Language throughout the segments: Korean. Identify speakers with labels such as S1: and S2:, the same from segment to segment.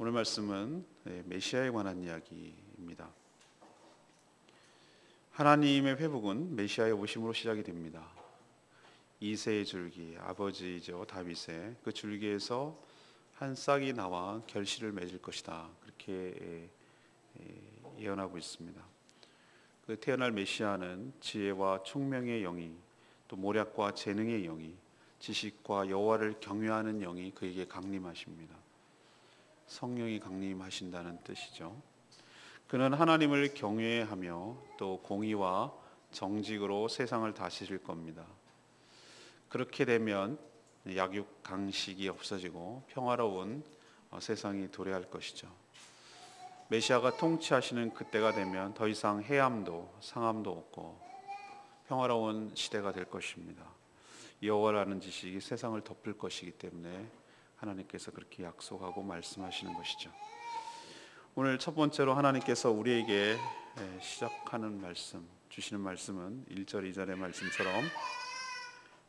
S1: 오늘 말씀은 메시아에 관한 이야기입니다. 하나님의 회복은 메시아의 오심으로 시작이 됩니다. 이새의 줄기, 아버지이죠 다윗의 그 줄기에서 한 싹이 나와 결실을 맺을 것이다, 그렇게 예언하고 있습니다. 그 태어날 메시아는 지혜와 총명의 영이, 또 모략과 재능의 영이, 지식과 여호와를 경외하는 영이 그에게 강림하십니다. 성령이 강림하신다는 뜻이죠. 그는 하나님을 경외하며 또 공의와 정직으로 세상을 다스릴 겁니다. 그렇게 되면 약육 강식이 없어지고 평화로운 세상이 도래할 것이죠. 메시아가 통치하시는 그때가 되면 더 이상 해함도 상함도 없고 평화로운 시대가 될 것입니다. 여호와라는 지식이 세상을 덮을 것이기 때문에 하나님께서 그렇게 약속하고 말씀하시는 것이죠. 오늘 첫 번째로 하나님께서 우리에게 시작하는 말씀, 주시는 말씀은 1절 2절의 말씀처럼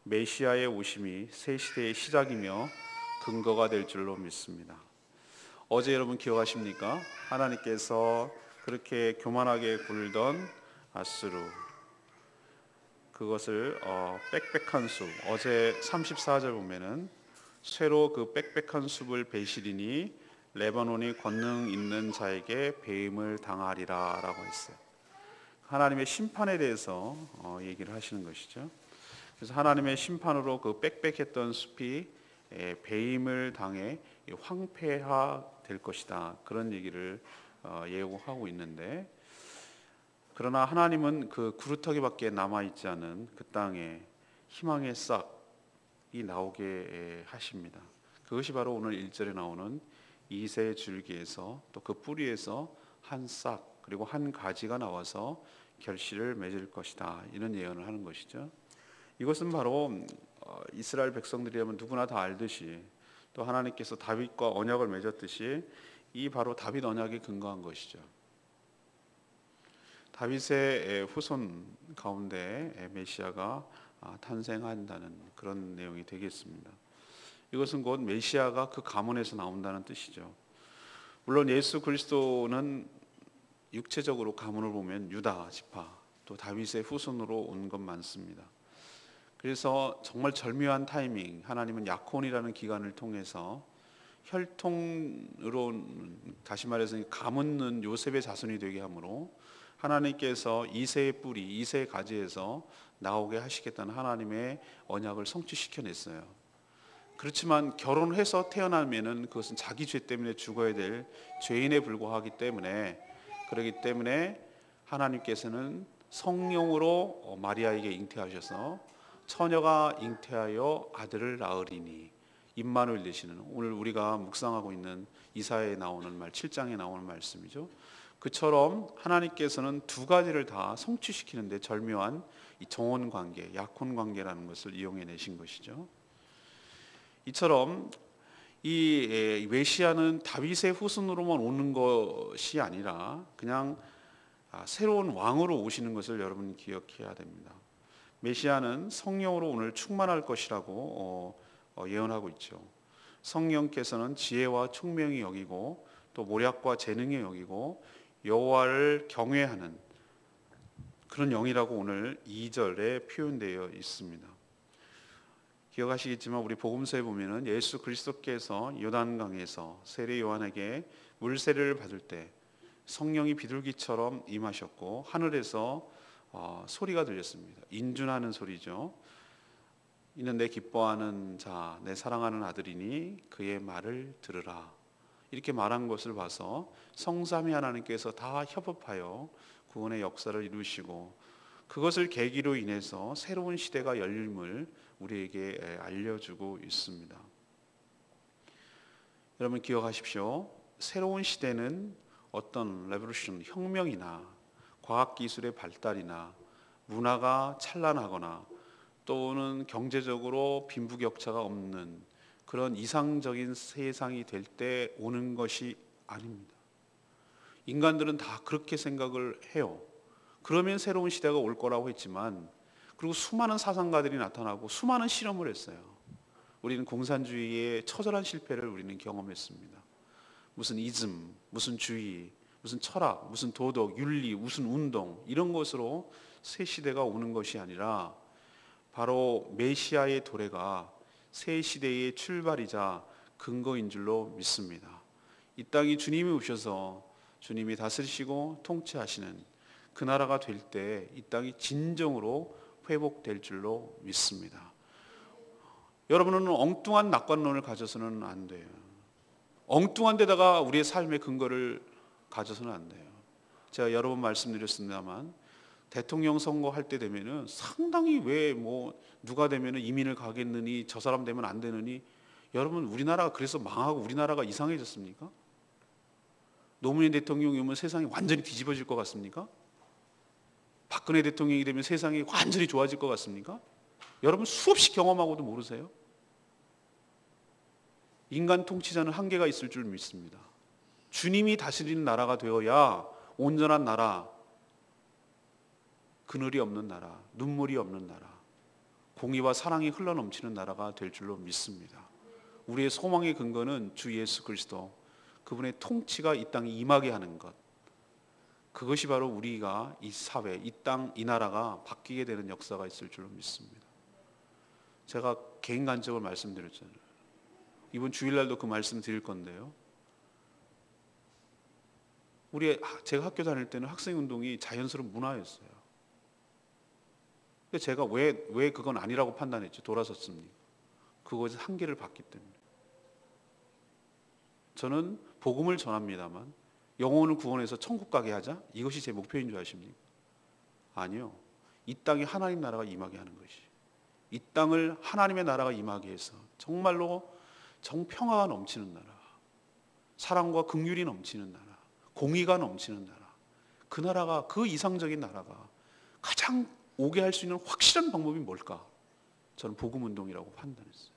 S1: 메시아의 오심이 새 시대의 시작이며 근거가 될 줄로 믿습니다. 어제 여러분 기억하십니까? 하나님께서 그렇게 교만하게 굴던 아수르, 그것을 빽빽한 숲, 어제 34절 보면은 쇠로 그 빽빽한 숲을 베시리니 레바논이 권능 있는 자에게 배임을 당하리라 라고 했어요. 하나님의 심판에 대해서 얘기를 하시는 것이죠. 그래서 하나님의 심판으로 그 빽빽했던 숲이 배임을 당해 황폐화 될 것이다, 그런 얘기를 예고하고 있는데, 그러나 하나님은 그 구루터기밖에 남아있지 않은 그 땅에 희망의 싹이 나오게 하십니다. 그것이 바로 오늘 1절에 나오는 이새 줄기에서 또 그 뿌리에서 한 싹 그리고 한 가지가 나와서 결실을 맺을 것이다, 이런 예언을 하는 것이죠. 이것은 바로 이스라엘 백성들이라면 누구나 다 알듯이, 또 하나님께서 다윗과 언약을 맺었듯이 이 바로 다윗 언약에 근거한 것이죠. 다윗의 후손 가운데 메시아가 탄생한다는 그런 내용이 되겠습니다. 이것은 곧 메시아가 그 가문에서 나온다는 뜻이죠. 물론 예수 그리스도는 육체적으로 가문을 보면 유다 지파, 또 다윗의 후손으로 온 것 많습니다. 그래서 정말 절묘한 타이밍, 하나님은 약혼이라는 기간을 통해서 혈통으로, 다시 말해서 가문은 요셉의 자손이 되게 하므로 하나님께서 이새의 뿌리, 이새의 가지에서 나오게 하시겠다는 하나님의 언약을 성취시켜냈어요. 그렇지만 결혼해서 태어나면은 그것은 자기 죄 때문에 죽어야 될 죄인에 불과하기 때문에, 그렇기 때문에 하나님께서는 성령으로 마리아에게 잉태하셔서 처녀가 잉태하여 아들을 낳으리니, 임마누엘 되시는, 오늘 우리가 묵상하고 있는 이사야에 나오는 말, 7장에 나오는 말씀이죠. 그처럼 하나님께서는 두 가지를 다 성취시키는데 절묘한 이 정혼 관계, 약혼 관계라는 것을 이용해 내신 것이죠. 이처럼 이 메시아는 다윗의 후손으로만 오는 것이 아니라 그냥 새로운 왕으로 오시는 것을 여러분 기억해야 됩니다. 메시아는 성령으로 오늘 충만할 것이라고 예언하고 있죠. 성령께서는 지혜와 총명이 여기고 또 모략과 재능이 여기고 여호와를 경외하는 그런 영이라고 오늘 2절에 표현되어 있습니다. 기억하시겠지만 우리 복음서에 보면은 예수 그리스도께서 요단강에서 세례 요한에게 물세례를 받을 때 성령이 비둘기처럼 임하셨고 하늘에서 소리가 들렸습니다. 인준하는 소리죠. 이는 내 기뻐하는 자, 내 사랑하는 아들이니 그의 말을 들으라, 이렇게 말한 것을 봐서 성삼위 하나님께서 다 협업하여 구원의 역사를 이루시고 그것을 계기로 인해서 새로운 시대가 열림을 우리에게 알려주고 있습니다. 여러분 기억하십시오. 새로운 시대는 어떤 레볼루션, 혁명이나 과학기술의 발달이나 문화가 찬란하거나 또는 경제적으로 빈부격차가 없는 그런 이상적인 세상이 될 때 오는 것이 아닙니다. 인간들은 다 그렇게 생각을 해요. 그러면 새로운 시대가 올 거라고 했지만, 그리고 수많은 사상가들이 나타나고 수많은 실험을 했어요. 우리는 공산주의의 처절한 실패를 우리는 경험했습니다. 무슨 이즘, 무슨 주의, 무슨 철학, 무슨 도덕, 윤리, 무슨 운동 이런 것으로 새 시대가 오는 것이 아니라 바로 메시아의 도래가 새 시대의 출발이자 근거인 줄로 믿습니다. 이 땅이 주님이 오셔서 주님이 다스리시고 통치하시는 그 나라가 될 때 이 땅이 진정으로 회복될 줄로 믿습니다. 여러분은 엉뚱한 낙관론을 가져서는 안 돼요. 엉뚱한 데다가 우리의 삶의 근거를 가져서는 안 돼요. 제가 여러 번 말씀드렸습니다만 대통령 선거할 때 되면은 상당히 왜 누가 되면은 이민을 가겠느니 저 사람 되면 안 되느니, 여러분 우리나라가 그래서 망하고 우리나라가 이상해졌습니까? 노무현 대통령이 오면 세상이 완전히 뒤집어질 것 같습니까? 박근혜 대통령이 되면 세상이 완전히 좋아질 것 같습니까? 여러분 수없이 경험하고도 모르세요? 인간 통치자는 한계가 있을 줄 믿습니다. 주님이 다스리는 나라가 되어야 온전한 나라, 그늘이 없는 나라, 눈물이 없는 나라, 공의와 사랑이 흘러넘치는 나라가 될 줄로 믿습니다. 우리의 소망의 근거는 주 예수 그리스도, 그분의 통치가 이 땅에 임하게 하는 것, 그것이 바로 우리가 이 사회, 이 땅, 이 나라가 바뀌게 되는 역사가 있을 줄로 믿습니다. 제가 개인 간증을 말씀드렸잖아요. 이번 주일날도 그 말씀 드릴 건데요. 제가 학교 다닐 때는 학생운동이 자연스러운 문화였어요. 근데 제가 왜 그건 아니라고 판단했죠? 돌아섰습니까? 그것의 한계를 봤기 때문에. 저는 복음을 전합니다만 영혼을 구원해서 천국 가게 하자, 이것이 제 목표인 줄 아십니까? 아니요. 이 땅에 하나님 나라가 임하게 하는 것이, 이 땅을 하나님의 나라가 임하게 해서 정말로 정평화가 넘치는 나라, 사랑과 긍휼이 넘치는 나라, 공의가 넘치는 나라, 그 나라가, 그 이상적인 나라가 가장 오게 할 수 있는 확실한 방법이 뭘까? 저는 복음운동이라고 판단했어요.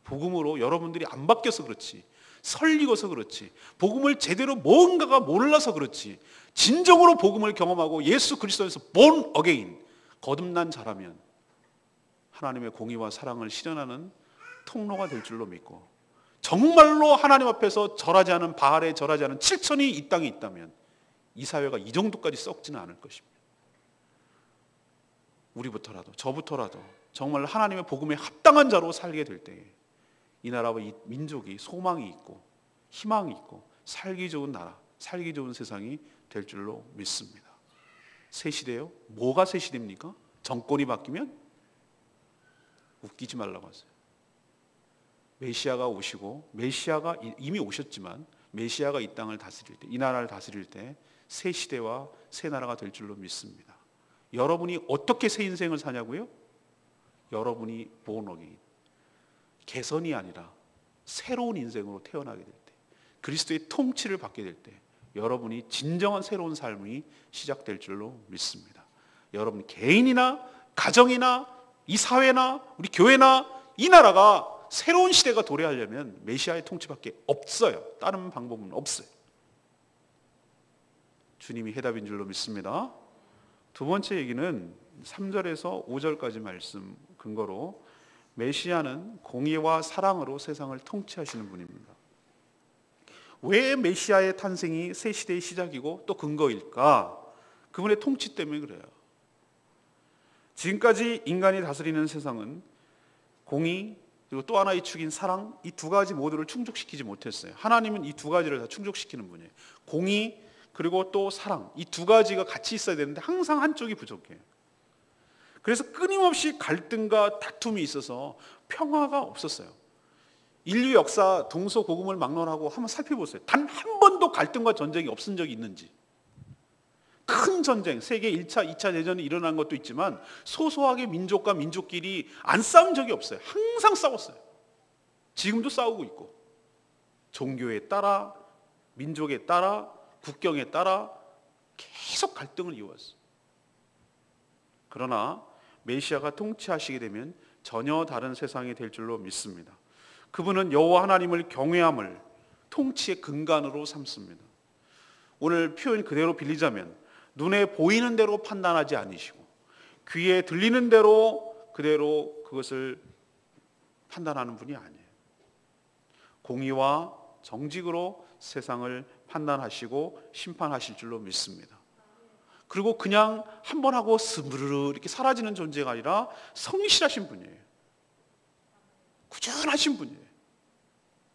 S1: 복음으로 여러분들이 안 바뀌어서 그렇지, 설익어서 그렇지, 복음을 제대로 뭔가가 몰라서 그렇지, 진정으로 복음을 경험하고 예수 그리스도에서 born again, 거듭난 자라면 하나님의 공의와 사랑을 실현하는 통로가 될 줄로 믿고, 정말로 하나님 앞에서 절하지 않은, 바알에 절하지 않은 7천이 이 땅에 있다면 이 사회가 이 정도까지 썩지는 않을 것입니다. 우리부터라도, 저부터라도 정말 하나님의 복음에 합당한 자로 살게 될 때에 이 나라와 이 민족이 소망이 있고 희망이 있고 살기 좋은 나라, 살기 좋은 세상이 될 줄로 믿습니다. 새 시대요? 뭐가 새 시대입니까? 정권이 바뀌면? 웃기지 말라고 하세요. 메시아가 오시고, 메시아가 이미 오셨지만 메시아가 이 땅을 다스릴 때, 이 나라를 다스릴 때 새 시대와 새 나라가 될 줄로 믿습니다. 여러분이 어떻게 새 인생을 사냐고요? 여러분이 born again, 개선이 아니라 새로운 인생으로 태어나게 될 때, 그리스도의 통치를 받게 될 때 여러분이 진정한 새로운 삶이 시작될 줄로 믿습니다. 여러분 개인이나 가정이나 이 사회나 우리 교회나 이 나라가 새로운 시대가 도래하려면 메시아의 통치밖에 없어요. 다른 방법은 없어요. 주님이 해답인 줄로 믿습니다. 두 번째 얘기는 3절에서 5절까지 말씀 근거로 메시아는 공의와 사랑으로 세상을 통치하시는 분입니다. 왜 메시아의 탄생이 새 시대의 시작이고 또 근거일까? 그분의 통치 때문에 그래요. 지금까지 인간이 다스리는 세상은 공의 그리고 또 하나의 축인 사랑, 이 두 가지 모두를 충족시키지 못했어요. 하나님은 이 두 가지를 다 충족시키는 분이에요. 공의 그리고 또 사랑, 이 두 가지가 같이 있어야 되는데 항상 한쪽이 부족해요. 그래서 끊임없이 갈등과 다툼이 있어서 평화가 없었어요. 인류 역사 동서고금을 막론하고 한번 살펴보세요. 단 한 번도 갈등과 전쟁이 없은 적이 있는지. 큰 전쟁, 세계 1차, 2차 대전이 일어난 것도 있지만 소소하게 민족과 민족끼리 안 싸운 적이 없어요. 항상 싸웠어요. 지금도 싸우고 있고, 종교에 따라, 민족에 따라, 국경에 따라 계속 갈등을 이어왔어요. 그러나 메시아가 통치하시게 되면 전혀 다른 세상이 될 줄로 믿습니다. 그분은 여호와 하나님을 경외함을 통치의 근간으로 삼습니다. 오늘 표현 그대로 빌리자면 눈에 보이는 대로 판단하지 않으시고 귀에 들리는 대로 그대로 그것을 판단하는 분이 아니에요. 공의와 정직으로 세상을 판단하시고 심판하실 줄로 믿습니다. 그리고 그냥 한 번 하고 스르르 이렇게 사라지는 존재가 아니라 성실하신 분이에요. 꾸준하신 분이에요.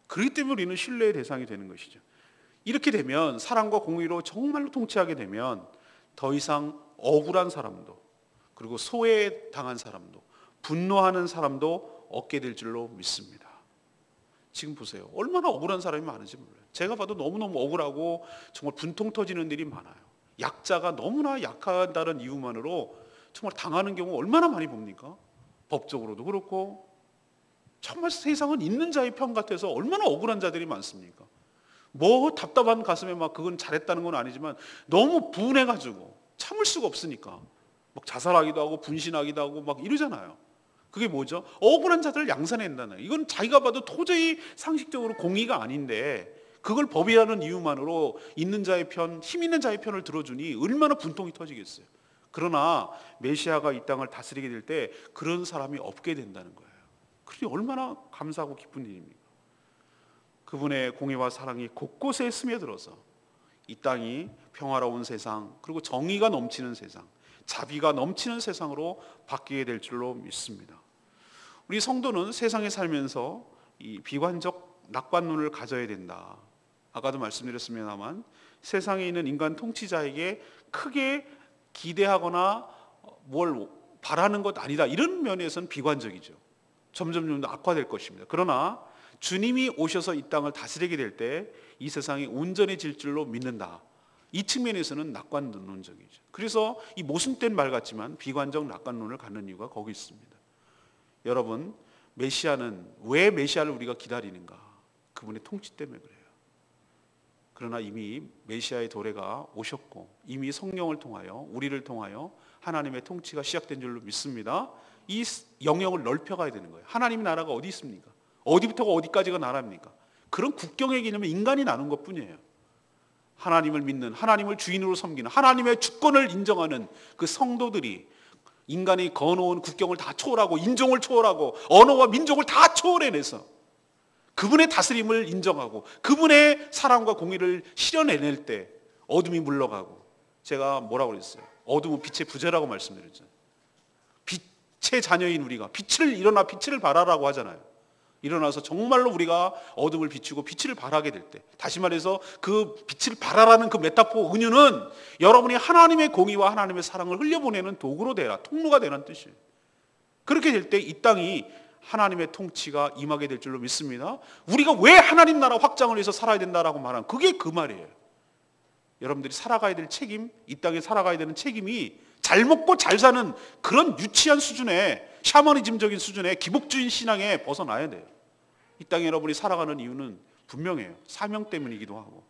S1: 그렇기 때문에 우리는 신뢰의 대상이 되는 것이죠. 이렇게 되면 사랑과 공의로 정말로 통치하게 되면 더 이상 억울한 사람도, 그리고 소외당한 사람도, 분노하는 사람도 없게 될 줄로 믿습니다. 지금 보세요. 얼마나 억울한 사람이 많은지 몰라요. 제가 봐도 너무너무 억울하고 정말 분통 터지는 일이 많아요. 약자가 너무나 약하다는 이유만으로 정말 당하는 경우 얼마나 많이 봅니까? 법적으로도 그렇고, 정말 세상은 있는 자의 편 같아서 얼마나 억울한 자들이 많습니까? 뭐 답답한 가슴에 막 그건 잘했다는 건 아니지만 너무 분해가지고 참을 수가 없으니까 막 자살하기도 하고 분신하기도 하고 막 이러잖아요. 그게 뭐죠? 억울한 자들을 양산한다는, 이건 자기가 봐도 도저히 상식적으로 공의가 아닌데 그걸 법이라는 이유만으로 있는 자의 편, 힘 있는 자의 편을 들어주니 얼마나 분통이 터지겠어요. 그러나 메시아가 이 땅을 다스리게 될 때 그런 사람이 없게 된다는 거예요. 그러니 얼마나 감사하고 기쁜 일입니까? 그분의 공의와 사랑이 곳곳에 스며들어서 이 땅이 평화로운 세상, 그리고 정의가 넘치는 세상, 자비가 넘치는 세상으로 바뀌게 될 줄로 믿습니다. 우리 성도는 세상에 살면서 이 비관적 낙관론을 가져야 된다. 아까도 말씀드렸습니다만 세상에 있는 인간 통치자에게 크게 기대하거나 뭘 바라는 것 아니다, 이런 면에서는 비관적이죠. 점점 악화될 것입니다. 그러나 주님이 오셔서 이 땅을 다스리게 될 때 이 세상이 온전해질 줄로 믿는다. 이 측면에서는 낙관론적이죠. 그래서 이 모순된 말 같지만 비관적 낙관론을 갖는 이유가 거기 있습니다. 여러분, 메시아는 왜 메시아를 우리가 기다리는가? 그분의 통치 때문에 그래요. 그러나 이미 메시아의 도래가 오셨고 이미 성령을 통하여, 우리를 통하여 하나님의 통치가 시작된 줄로 믿습니다. 이 영역을 넓혀가야 되는 거예요. 하나님의 나라가 어디 있습니까? 어디부터가 어디까지가 나라입니까? 그런 국경의 개념은 인간이 나눈 것뿐이에요. 하나님을 믿는, 하나님을 주인으로 섬기는, 하나님의 주권을 인정하는 그 성도들이 인간이 거놓은 국경을 다 초월하고 인종을 초월하고 언어와 민족을 다 초월해내서 그분의 다스림을 인정하고 그분의 사랑과 공의를 실현해낼 때 어둠이 물러가고, 제가 뭐라고 그랬어요? 어둠은 빛의 부재라고 말씀드렸잖아요. 빛의 자녀인 우리가 일어나 빛을 발하라고 하잖아요. 일어나서 정말로 우리가 어둠을 비추고 빛을 발하게 될 때, 다시 말해서 그 빛을 발하라는 그 메타포 은유는 여러분이 하나님의 공의와 하나님의 사랑을 흘려보내는 도구로 되라, 통로가 되라는 뜻이에요. 그렇게 될 때 이 땅이 하나님의 통치가 임하게 될 줄로 믿습니다. 우리가 왜 하나님 나라 확장을 위해서 살아야 된다라고 말하는, 그게 그 말이에요. 여러분들이 살아가야 될 책임, 이 땅에 살아가야 되는 책임이 잘 먹고 잘 사는 그런 유치한 수준의 샤머니즘적인 수준의 기복주의 신앙에 벗어나야 돼요. 이 땅에 여러분이 살아가는 이유는 분명해요. 사명 때문이기도 하고,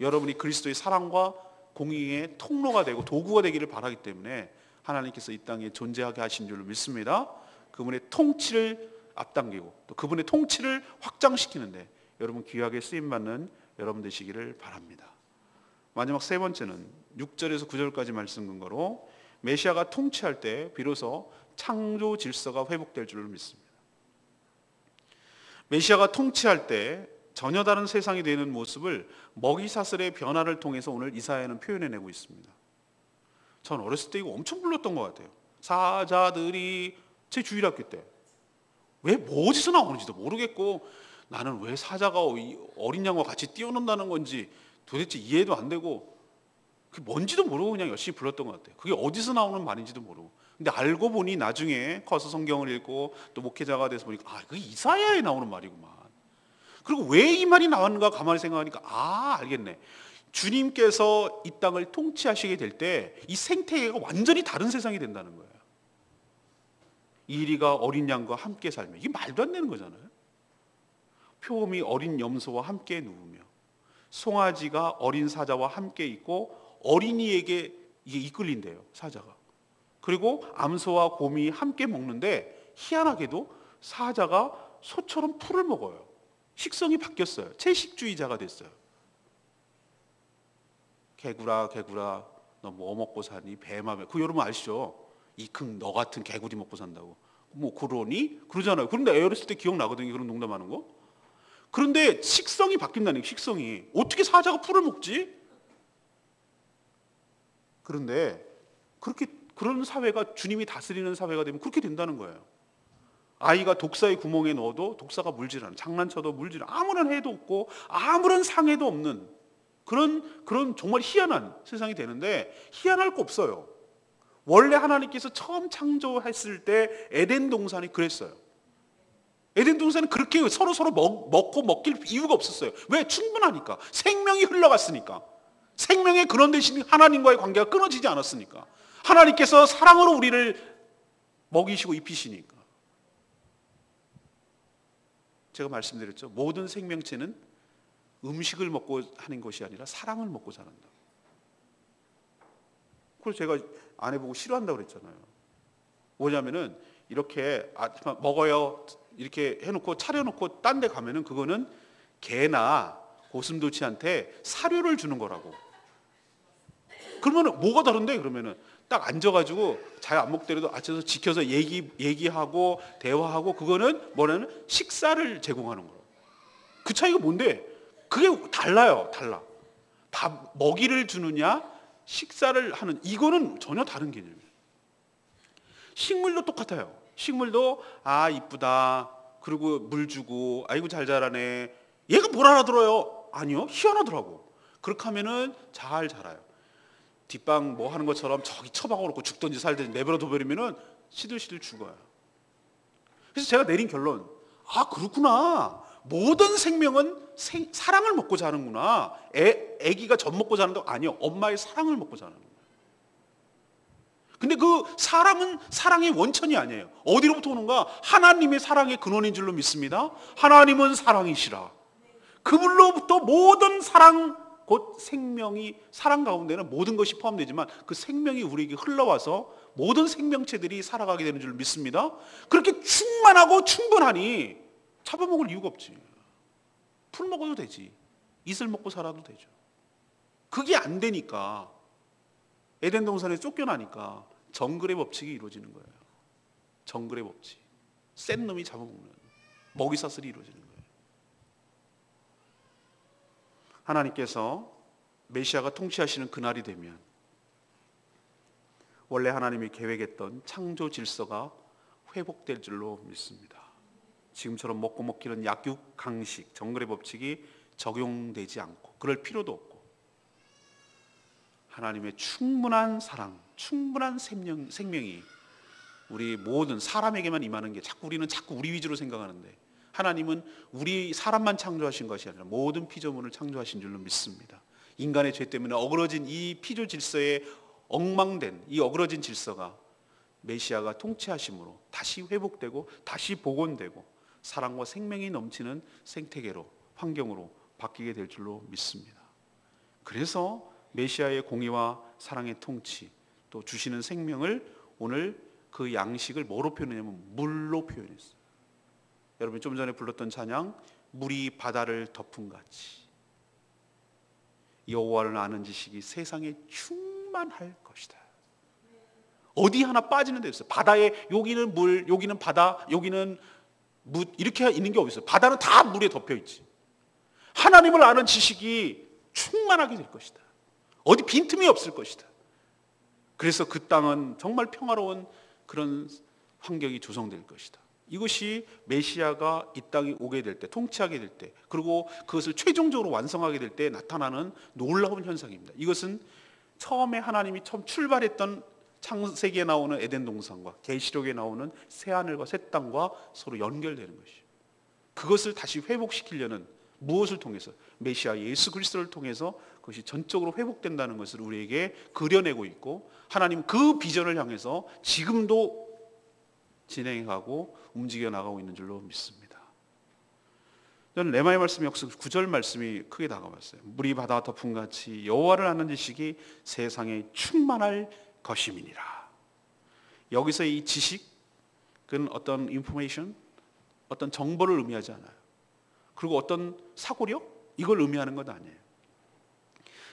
S1: 여러분이 그리스도의 사랑과 공의의 통로가 되고 도구가 되기를 바라기 때문에 하나님께서 이 땅에 존재하게 하신 줄로 믿습니다. 그분의 통치를 앞당기고 또 그분의 통치를 확장시키는데 여러분 귀하게 쓰임받는 여러분 되시기를 바랍니다. 마지막 세 번째는 6절에서 9절까지 말씀 근거로 메시아가 통치할 때 비로소 창조 질서가 회복될 줄을 믿습니다. 메시아가 통치할 때 전혀 다른 세상이 되는 모습을 먹이사슬의 변화를 통해서 오늘 이사야는 표현해내고 있습니다. 전 어렸을 때 이거 엄청 불렀던 것 같아요. 사자들이, 제 주일학교 때 왜 어디서 나오는지도 모르겠고 나는 왜 사자가 어린 양과 같이 뛰어논다는 건지 도대체 이해도 안 되고 그게 뭔지도 모르고 그냥 열심히 불렀던 것 같아요. 그게 어디서 나오는 말인지도 모르고. 근데 알고 보니 나중에 커서 성경을 읽고 또 목회자가 돼서 보니까 아, 그게 이사야에 나오는 말이구만. 그리고 왜 이 말이 나왔는가 가만히 생각하니까 아, 알겠네. 주님께서 이 땅을 통치하시게 될 때 이 생태계가 완전히 다른 세상이 된다는 거예요. 이리가 어린 양과 함께 살며, 이게 말도 안 되는 거잖아요. 표범이 어린 염소와 함께 누우며 송아지가 어린 사자와 함께 있고 어린이에게 이게 이끌린대요, 사자가. 그리고 암소와 곰이 함께 먹는데 희한하게도 사자가 소처럼 풀을 먹어요. 식성이 바뀌었어요. 채식주의자가 됐어요. 개구라 너 뭐 먹고 사니? 뱀아. 그 여러분 아시죠? 이큰 너 같은 개구리 먹고 산다고. 뭐 그러니? 그러잖아요. 그런데 어렸을 때 기억나거든요. 그런 농담하는 거. 그런데 식성이 바뀐다는 거예요. 식성이. 어떻게 사자가 풀을 먹지? 그런데 그런 사회가 주님이 다스리는 사회가 되면 그렇게 된다는 거예요. 아이가 독사의 구멍에 넣어도 독사가 물질 않아. 장난쳐도 물질 않아. 아무런 해도 없고 아무런 상해도 없는 그런 정말 희한한 세상이 되는데, 희한할 거 없어요. 원래 하나님께서 처음 창조했을 때 에덴 동산이 그랬어요. 에덴 동산은 그렇게 서로 먹고 먹길 이유가 없었어요. 왜? 충분하니까. 생명이 흘러갔으니까. 생명의 근원 대신 하나님과의 관계가 끊어지지 않았으니까. 하나님께서 사랑으로 우리를 먹이시고 입히시니까. 제가 말씀드렸죠. 모든 생명체는 음식을 먹고 하는 것이 아니라 사랑을 먹고 자란다. 그래서 제가 아내 보고 싫어한다고 그랬잖아요. 뭐냐면은 이렇게 먹어요 이렇게 해놓고 차려놓고 딴 데 가면은 그거는 개나 고슴도치한테 사료를 주는 거라고. 그러면은 뭐가 다른데? 그러면은 딱 앉아가지고 잘 안 먹더라도 앉아서 지켜서 얘기하고 대화하고, 그거는 뭐냐면 식사를 제공하는 거라고. 그 차이가 뭔데? 그게 달라요. 달라. 먹이를 주느냐 식사를 하는, 이거는 전혀 다른 개념이에요. 식물도 똑같아요. 식물도 이쁘다, 그리고 물 주고 아이고 잘 자라네. 얘가 뭘 알아들어요? 아니요, 희한하더라고. 그렇게 하면은 잘 자라요. 뒷방 뭐 하는 것처럼 저기 처박아 놓고 죽든지 살든지 내버려 둬버리면은 시들시들 죽어요. 그래서 제가 내린 결론, 그렇구나. 모든 생명은 사랑을 먹고 자는구나. 애기가 젖 먹고 자는 거 아니요, 엄마의 사랑을 먹고 자는 거예요. 근데 그 사랑은 사랑의 원천이 아니에요. 어디로부터 오는가? 하나님의 사랑의 근원인 줄로 믿습니다. 하나님은 사랑이시라. 그분로부터 모든 사랑, 곧 생명이, 사랑 가운데는 모든 것이 포함되지만 그 생명이 우리에게 흘러와서 모든 생명체들이 살아가게 되는 줄 믿습니다. 그렇게 충만하고 충분하니 잡아먹을 이유가 없지. 풀 먹어도 되지. 이슬 먹고 살아도 되죠. 그게 안 되니까, 에덴 동산에 쫓겨나니까 정글의 법칙이 이루어지는 거예요. 정글의 법칙. 센 놈이 잡아먹는 먹이사슬이 이루어지는 거예요. 하나님께서 메시아가 통치하시는 그날이 되면 원래 하나님이 계획했던 창조 질서가 회복될 줄로 믿습니다. 지금처럼 먹고 먹기는 약육 강식, 정글의 법칙이 적용되지 않고 그럴 필요도 없고, 하나님의 충분한 사랑, 충분한 생명이 우리 모든 사람에게만 임하는 게, 우리는 자꾸 우리 위주로 생각하는데 하나님은 우리 사람만 창조하신 것이 아니라 모든 피조물을 창조하신 줄로 믿습니다. 인간의 죄 때문에 어그러진 이 피조 질서에 엉망된 이 어그러진 질서가 메시아가 통치하심으로 다시 회복되고 다시 복원되고 사랑과 생명이 넘치는 생태계로, 환경으로 바뀌게 될 줄로 믿습니다. 그래서 메시아의 공의와 사랑의 통치, 또 주시는 생명을 오늘 그 양식을 뭐로 표현했냐면 물로 표현했어요. 여러분 좀 전에 불렀던 찬양, 물이 바다를 덮은 같이 여호와를 아는 지식이 세상에 충만할 것이다. 어디 하나 빠지는 데 없어요. 바다에 여기는 물, 여기는 바다, 여기는 물, 이렇게 있는 게 어디 있어요. 바다는 다 물에 덮여 있지. 하나님을 아는 지식이 충만하게 될 것이다. 어디 빈틈이 없을 것이다. 그래서 그 땅은 정말 평화로운 그런 환경이 조성될 것이다. 이것이 메시아가 이 땅에 오게 될 때, 통치하게 될 때, 그리고 그것을 최종적으로 완성하게 될 때 나타나는 놀라운 현상입니다. 이것은 처음에 하나님이 처음 출발했던 창세기에 나오는 에덴 동산과 계시록에 나오는 새하늘과 새 땅과 서로 연결되는 것이죠. 그것을 다시 회복시키려는, 무엇을 통해서? 메시아 예수 그리스도를 통해서 그것이 전적으로 회복된다는 것을 우리에게 그려내고 있고, 하나님 그 비전을 향해서 지금도 진행하고 움직여 나가고 있는 줄로 믿습니다. 저는 레마의 말씀이 역시 9절 말씀이 크게 다가왔어요. 물이 바다 덮은 같이 여호와를 아는 지식이 세상에 충만할 것임이니라. 여기서 이 지식은 어떤 인포메이션, 어떤 정보를 의미하지 않아요. 그리고 어떤 사고력, 이걸 의미하는 것 아니에요.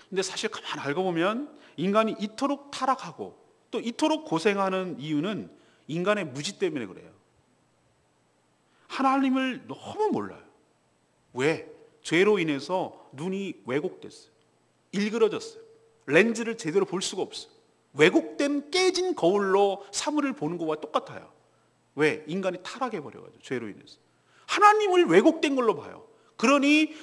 S1: 근데 사실 가만 알고 보면 인간이 이토록 타락하고 또 이토록 고생하는 이유는 인간의 무지 때문에 그래요. 하나님을 너무 몰라요. 왜? 죄로 인해서 눈이 왜곡됐어요. 일그러졌어요. 렌즈를 제대로 볼 수가 없어요. 왜곡된 깨진 거울로 사물을 보는 것과 똑같아요. 왜? 인간이 타락해버려가지고 죄로 인해서 하나님을 왜곡된 걸로 봐요. 그러니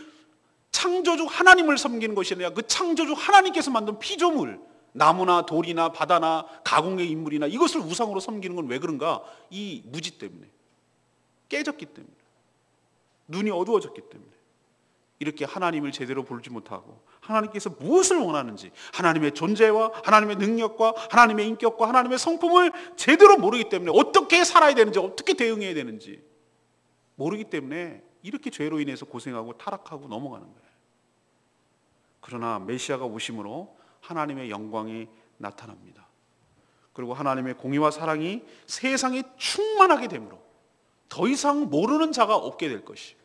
S1: 창조주 하나님을 섬기는 것이 아니라 그 창조주 하나님께서 만든 피조물, 나무나 돌이나 바다나 가공의 인물이나 이것을 우상으로 섬기는 건 왜 그런가? 이 무지 때문에, 깨졌기 때문에, 눈이 어두워졌기 때문에 이렇게 하나님을 제대로 보지 못하고 하나님께서 무엇을 원하는지, 하나님의 존재와 하나님의 능력과 하나님의 인격과 하나님의 성품을 제대로 모르기 때문에 어떻게 살아야 되는지, 어떻게 대응해야 되는지 모르기 때문에 이렇게 죄로 인해서 고생하고 타락하고 넘어가는 거예요. 그러나 메시아가 오심으로 하나님의 영광이 나타납니다. 그리고 하나님의 공의와 사랑이 세상에 충만하게 되므로 더 이상 모르는 자가 없게 될 것이.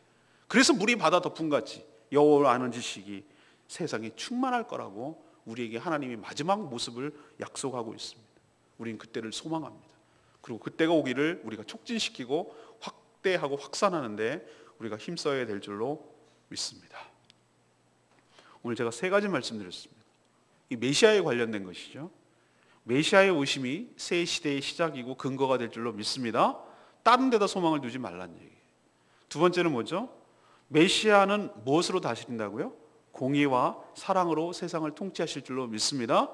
S1: 그래서 물이 바다 덮음같이 여호와를 아는 지식이 세상에 충만할 거라고 우리에게 하나님이 마지막 모습을 약속하고 있습니다. 우리는 그때를 소망합니다. 그리고 그때가 오기를 우리가 촉진시키고 확대하고 확산하는데 우리가 힘써야 될 줄로 믿습니다. 오늘 제가 세 가지 말씀드렸습니다. 이 메시아에 관련된 것이죠. 메시아의 오심이 새 시대의 시작이고 근거가 될 줄로 믿습니다. 다른 데다 소망을 두지 말라는 얘기예요. 두 번째는 뭐죠? 메시아는 무엇으로 다스린다고요? 공의와 사랑으로 세상을 통치하실 줄로 믿습니다.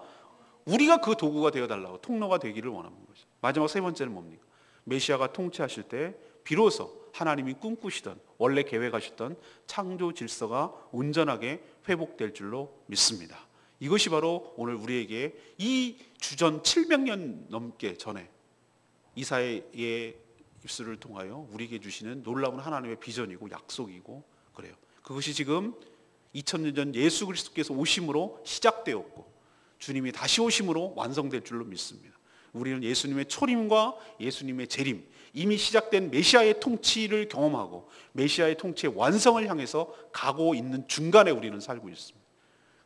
S1: 우리가 그 도구가 되어달라고, 통로가 되기를 원하는 거죠. 마지막 세 번째는 뭡니까? 메시아가 통치하실 때 비로소 하나님이 꿈꾸시던, 원래 계획하셨던 창조 질서가 온전하게 회복될 줄로 믿습니다. 이것이 바로 오늘 우리에게 이 주전 700년 넘게 전에 이사야의 입술을 통하여 우리에게 주시는 놀라운 하나님의 비전이고 약속이고 그래요. 그것이 지금 2000년 전 예수 그리스도께서 오심으로 시작되었고 주님이 다시 오심으로 완성될 줄로 믿습니다. 우리는 예수님의 초림과 예수님의 재림, 이미 시작된 메시아의 통치를 경험하고 메시아의 통치의 완성을 향해서 가고 있는 중간에 우리는 살고 있습니다.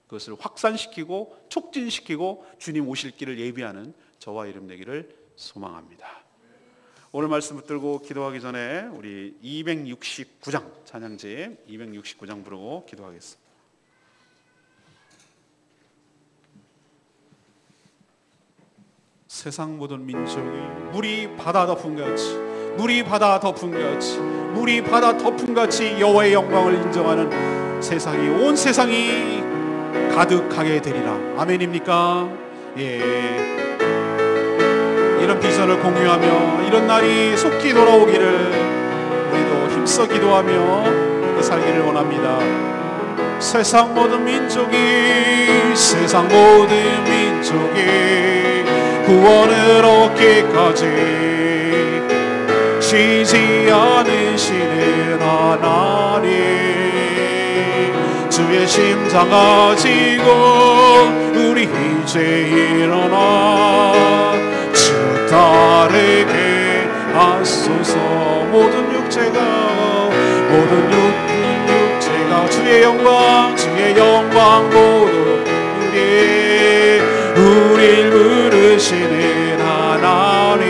S1: 그것을 확산시키고 촉진시키고 주님 오실 길을 예비하는 저와 여러분 되기를 소망합니다. 오늘 말씀 붙들고 기도하기 전에 우리 269장 찬양제 269장 부르고 기도하겠습니다. 세상 모든 민족이 물이 바다 덮음같이, 물이 바다 덮음같이, 물이 바다 덮음같이 여호와의 영광을 인정하는 세상이, 온 세상이 가득하게 되리라. 아멘입니까? 예. 이런 비전을 공유하며 이런 날이 속히 돌아오기를 우리도 힘써 기도하며 살기를 원합니다. 세상 모든 민족이, 세상 모든 민족이 구원을 얻기까지 쉬지 않으시는 하나님, 주의 심장 가지고 우리 이제 일어나 주 따르게 하소서. 모든 육체가 주의 영광 모두 우릴 부르시는 하나님,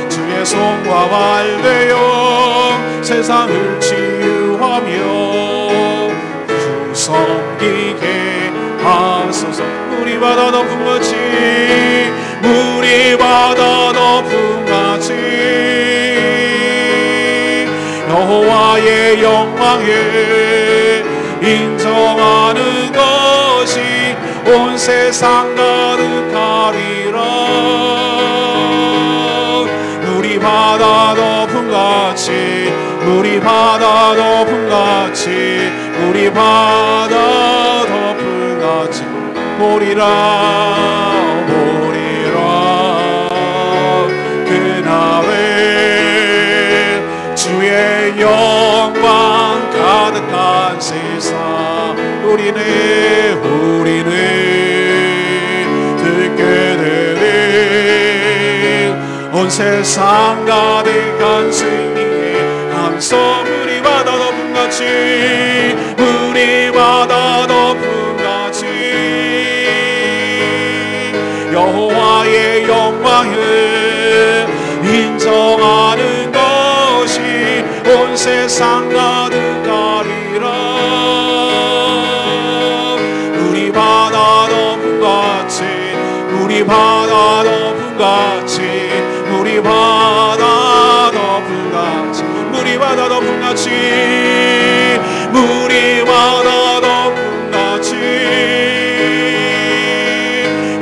S1: 주의 손과 발 되어 세상을 치유하며 주 섬기게 하소서. 물이 바다 덮음같이, 물이 바다 덮음같이 여호와의 영광을 인정하는 것이 온 세상 가득하리라. 물이 바다 덮음같이, 물이 바다 덮음같이, 물이 바다 덮음같이 보리라 그날에 주의 영광 가득한 세상 우리는 듣게 되는 온 세상 가득한 승리의 함성. 물이 바다 덮음같이, 물이 바다 덮음같이 여호와의 영광을 인정하는 것이 온 세상 가득한 물이 바다 덮음같이 물이 바다 덮음같이 물이 바다 덮음같이 물이 바다 덮음같이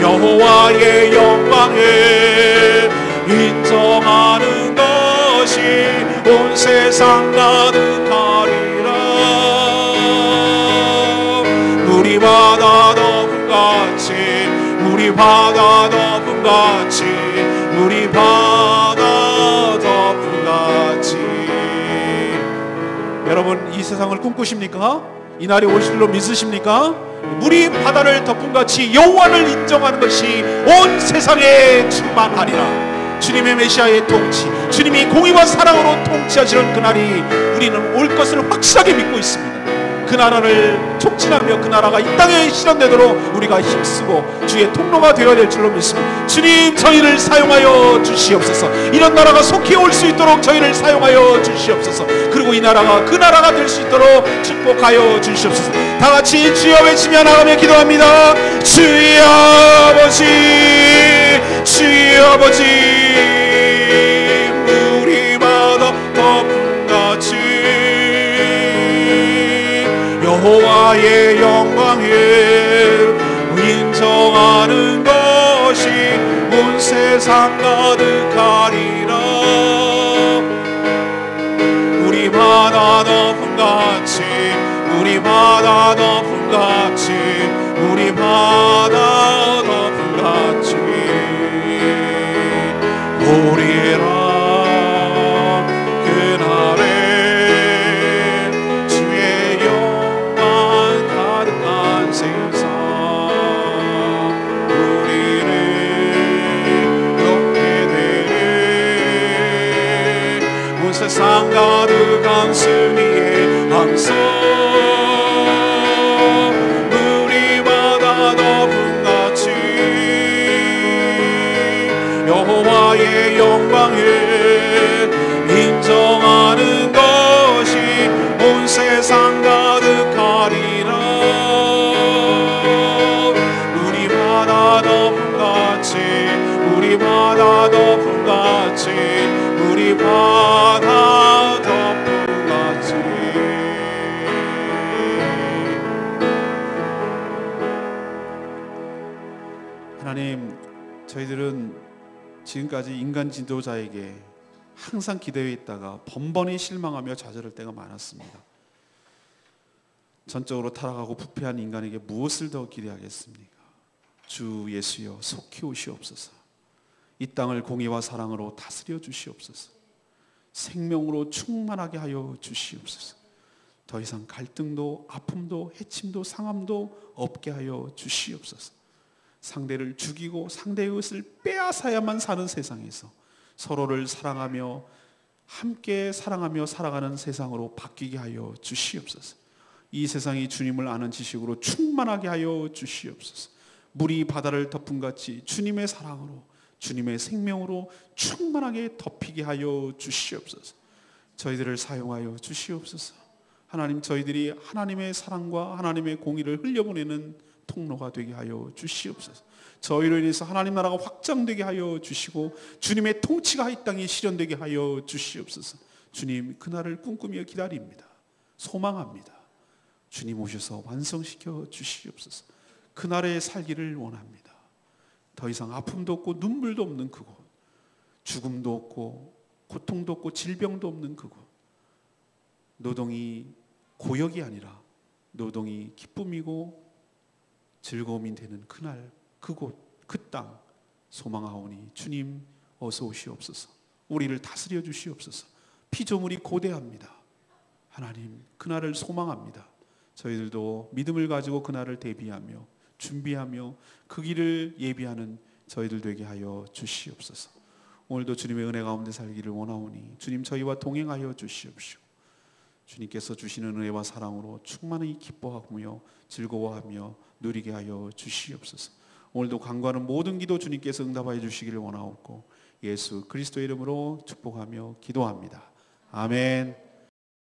S1: 여호와의 영광을 인정하는 것이 온 세상 가득하리라. 물이 바다 덮음같이 물이 바다 덮음같이 물이 바다 덮음같이. 여러분, 이 세상을 꿈꾸십니까? 이 날이 올 줄로 믿으십니까? 물이 바다를 덮음같이 여호와를 인정하는 것이 온 세상에 충만하리라. 주님의 메시아의 통치, 주님이 공의와 사랑으로 통치하시는 그날이 우리는 올 것을 확실하게 믿고 있습니다. 그 나라를 촉진하며 그 나라가 이 땅에 실현되도록 우리가 힘쓰고 주의 통로가 되어야 될 줄로 믿습니다. 주님, 저희를 사용하여 주시옵소서. 이런 나라가 속히 올 수 있도록 저희를 사용하여 주시옵소서. 그리고 이 나라가 그 나라가 될 수 있도록 축복하여 주시옵소서. 다 같이 주여 외치며 나가며 기도합니다. 주의 아버지, 주의 아버지, 물이 바다 덮음같이 여호와의 영광을 인정하는 것이 온 세상 가득하리라. 물이 바다 덮음같이 물이 바다 덮음같이 물이 바다 덮음같이 오리라. 그날에 주의 영광 가득한 세상 우리를 얻게 되리. 온 세상 가득한 승리의 함성 물이 바다 덮음같이 여호와의 영광을 인정하는 것이 온 세상 가득하리라. 물이 바다 덮음같이 물이 바다 덮음같이 물이 바다 덮음같이. 하나님, 저희들은 지금까지 인간 지도자에게 항상 기대해 있다가 번번이 실망하며 좌절할 때가 많았습니다. 전적으로 타락하고 부패한 인간에게 무엇을 더 기대하겠습니까? 주 예수여, 속히 오시옵소서. 이 땅을 공의와 사랑으로 다스려 주시옵소서. 생명으로 충만하게 하여 주시옵소서. 더 이상 갈등도 아픔도 해침도 상함도 없게 하여 주시옵소서. 상대를 죽이고 상대의 것을 빼앗아야만 사는 세상에서 서로를 사랑하며 함께 사랑하며 살아가는 세상으로 바뀌게 하여 주시옵소서. 이 세상이 주님을 아는 지식으로 충만하게 하여 주시옵소서. 물이 바다를 덮음같이 주님의 사랑으로 주님의 생명으로 충만하게 덮이게 하여 주시옵소서. 저희들을 사용하여 주시옵소서. 하나님, 저희들이 하나님의 사랑과 하나님의 공의를 흘려보내는 통로가 되게 하여 주시옵소서. 저희로 인해서 하나님 나라가 확장되게 하여 주시고 주님의 통치가 이 땅에 실현되게 하여 주시옵소서. 주님, 그날을 꿈꾸며 기다립니다. 소망합니다. 주님 오셔서 완성시켜 주시옵소서. 그날에 살기를 원합니다. 더 이상 아픔도 없고 눈물도 없는 그곳, 죽음도 없고 고통도 없고 질병도 없는 그곳, 노동이 고역이 아니라 노동이 기쁨이고 즐거움이 되는 그날, 그곳, 그 땅 소망하오니 주님 어서 오시옵소서. 우리를 다스려 주시옵소서. 피조물이 고대합니다. 하나님, 그날을 소망합니다. 저희들도 믿음을 가지고 그날을 대비하며 준비하며 그 길을 예비하는 저희들 되게 하여 주시옵소서. 오늘도 주님의 은혜 가운데 살기를 원하오니 주님, 저희와 동행하여 주시옵시고 주님께서 주시는 은혜와 사랑으로 충만히 기뻐하며 즐거워하며 누리게 하여 주시옵소서. 오늘도 간구하는 모든 기도 주님께서 응답하여 주시기를 원하옵고 예수 그리스도의 이름으로 축복하며 기도합니다. 아멘.